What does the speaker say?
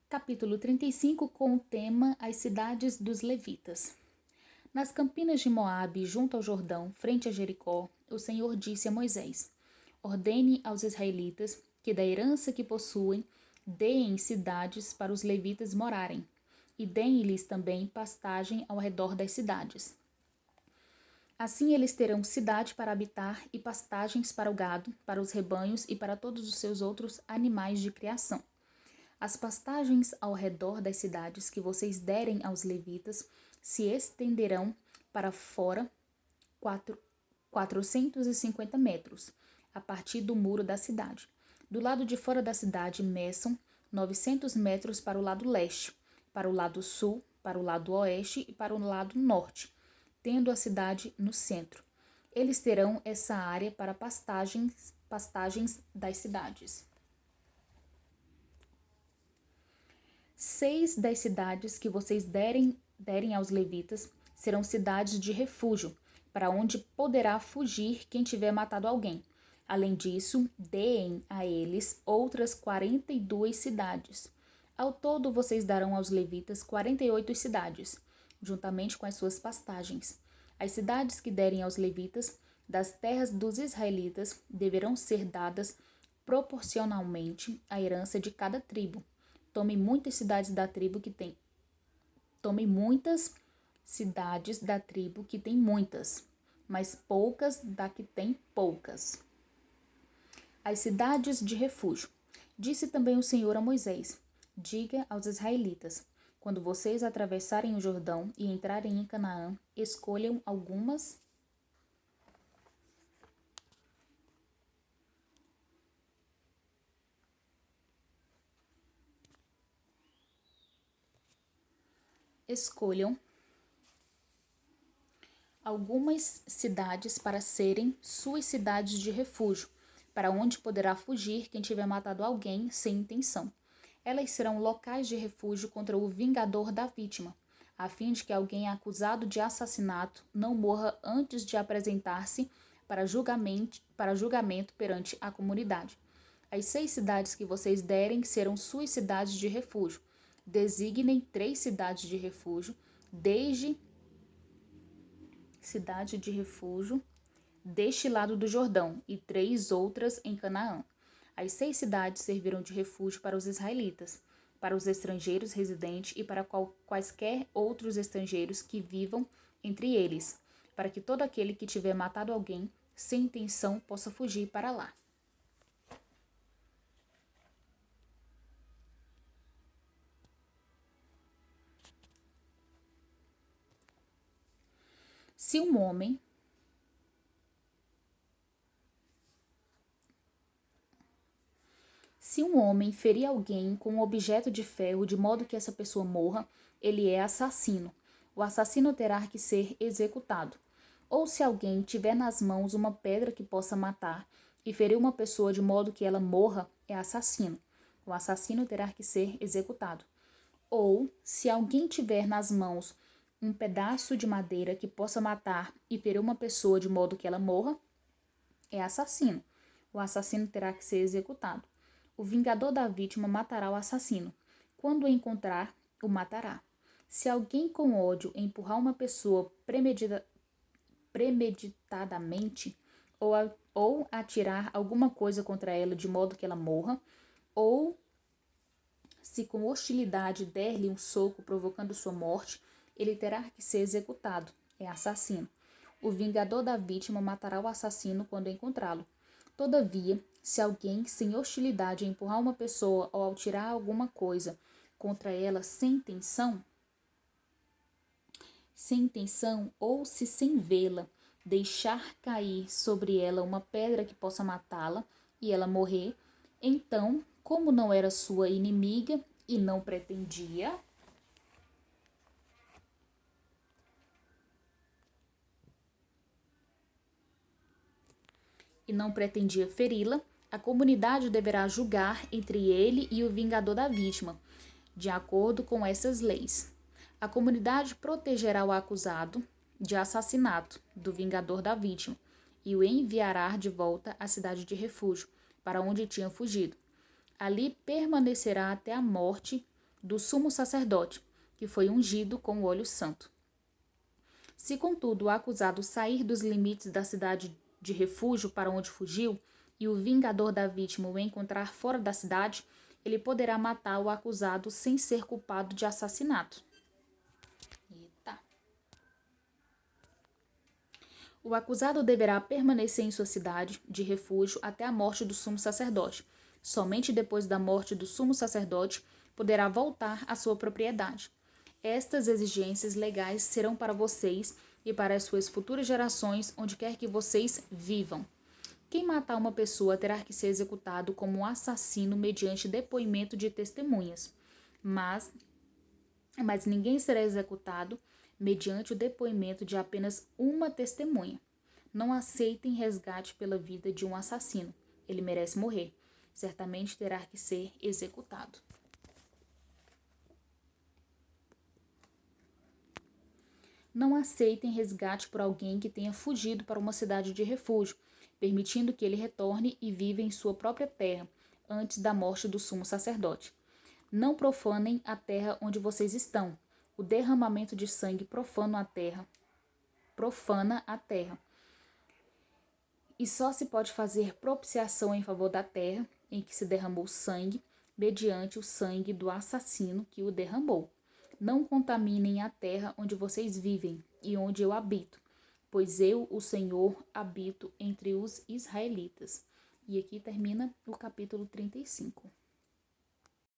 Capítulo 35, com o tema As cidades dos levitas. Nas campinas de Moabe, junto ao Jordão, frente a Jericó, o Senhor disse a Moisés: Ordene aos israelitas que da herança que possuem deem cidades para os levitas morarem, e deem-lhes também pastagem ao redor das cidades. Assim eles terão cidade para habitar e pastagens para o gado, para os rebanhos e para todos os seus outros animais de criação. As pastagens ao redor das cidades que vocês derem aos levitas se estenderão para fora 450 metros, a partir do muro da cidade. Do lado de fora da cidade meçam 900 metros para o lado leste, para o lado sul, para o lado oeste e para o lado norte, tendo a cidade no centro. Eles terão essa área para pastagens das cidades. 6 das cidades que vocês derem aos levitas serão cidades de refúgio, para onde poderá fugir quem tiver matado alguém. Além disso, deem a eles outras 42 cidades. Ao todo, vocês darão aos levitas 48 cidades, juntamente com as suas pastagens. As cidades que derem aos levitas das terras dos israelitas deverão ser dadas proporcionalmente à herança de cada tribo. Tome muitas cidades da tribo que tem muitas, mas poucas da que tem poucas. As cidades de refúgio. Disse também o Senhor a Moisés: Diga aos israelitas: quando vocês atravessarem o Jordão e entrarem em Canaã, escolham algumas cidades para serem suas cidades de refúgio, para onde poderá fugir quem tiver matado alguém sem intenção. Elas serão locais de refúgio contra o vingador da vítima, a fim de que alguém acusado de assassinato não morra antes de apresentar-se para julgamento perante a comunidade. As 6 cidades que vocês derem serão suas cidades de refúgio. Designem 3 cidades de refúgio, deste lado do Jordão, e 3 outras em Canaã. As 6 cidades servirão de refúgio para os israelitas, para os estrangeiros residentes e para quaisquer outros estrangeiros que vivam entre eles, para que todo aquele que tiver matado alguém sem intenção possa fugir para lá. Se um homem ferir alguém com um objeto de ferro de modo que essa pessoa morra, ele é assassino. O assassino terá que ser executado. Ou se alguém tiver nas mãos uma pedra que possa matar e ferir uma pessoa de modo que ela morra, é assassino. O assassino terá que ser executado. Ou se alguém tiver nas mãos um pedaço de madeira que possa matar e ferir uma pessoa de modo que ela morra, é assassino. O assassino terá que ser executado. O vingador da vítima matará o assassino. Quando o encontrar, o matará. Se alguém com ódio empurrar uma pessoa premeditadamente ou atirar alguma coisa contra ela de modo que ela morra, ou se com hostilidade der-lhe um soco provocando sua morte, ele terá que ser executado. É assassino. O vingador da vítima matará o assassino quando encontrá-lo. Todavia, se alguém sem hostilidade empurrar uma pessoa ou atirar alguma coisa contra ela sem intenção, ou se sem vê-la deixar cair sobre ela uma pedra que possa matá-la e ela morrer, então, como não era sua inimiga e não pretendia feri-la, a comunidade deverá julgar entre ele e o vingador da vítima, de acordo com essas leis. A comunidade protegerá o acusado de assassinato do vingador da vítima e o enviará de volta à cidade de refúgio, para onde tinha fugido. Ali permanecerá até a morte do sumo sacerdote, que foi ungido com o óleo santo. Se, contudo, o acusado sair dos limites da cidade de refúgio para onde fugiu, e o vingador da vítima o encontrar fora da cidade, ele poderá matar o acusado sem ser culpado de assassinato. Eita. O acusado deverá permanecer em sua cidade de refúgio até a morte do sumo sacerdote. Somente depois da morte do sumo sacerdote poderá voltar à sua propriedade. Estas exigências legais serão para vocês e para as suas futuras gerações, onde quer que vocês vivam. Quem matar uma pessoa terá que ser executado como um assassino mediante depoimento de testemunhas. Mas ninguém será executado mediante o depoimento de apenas uma testemunha. Não aceitem resgate pela vida de um assassino. Ele merece morrer. Certamente terá que ser executado. Não aceitem resgate por alguém que tenha fugido para uma cidade de refúgio, permitindo que ele retorne e viva em sua própria terra, antes da morte do sumo sacerdote. Não profanem a terra onde vocês estão. O derramamento de sangue profana a terra. E só se pode fazer propiciação em favor da terra em que se derramou sangue, mediante o sangue do assassino que o derramou. Não contaminem a terra onde vocês vivem e onde eu habito, pois eu, o Senhor, habito entre os israelitas. E aqui termina o capítulo 35.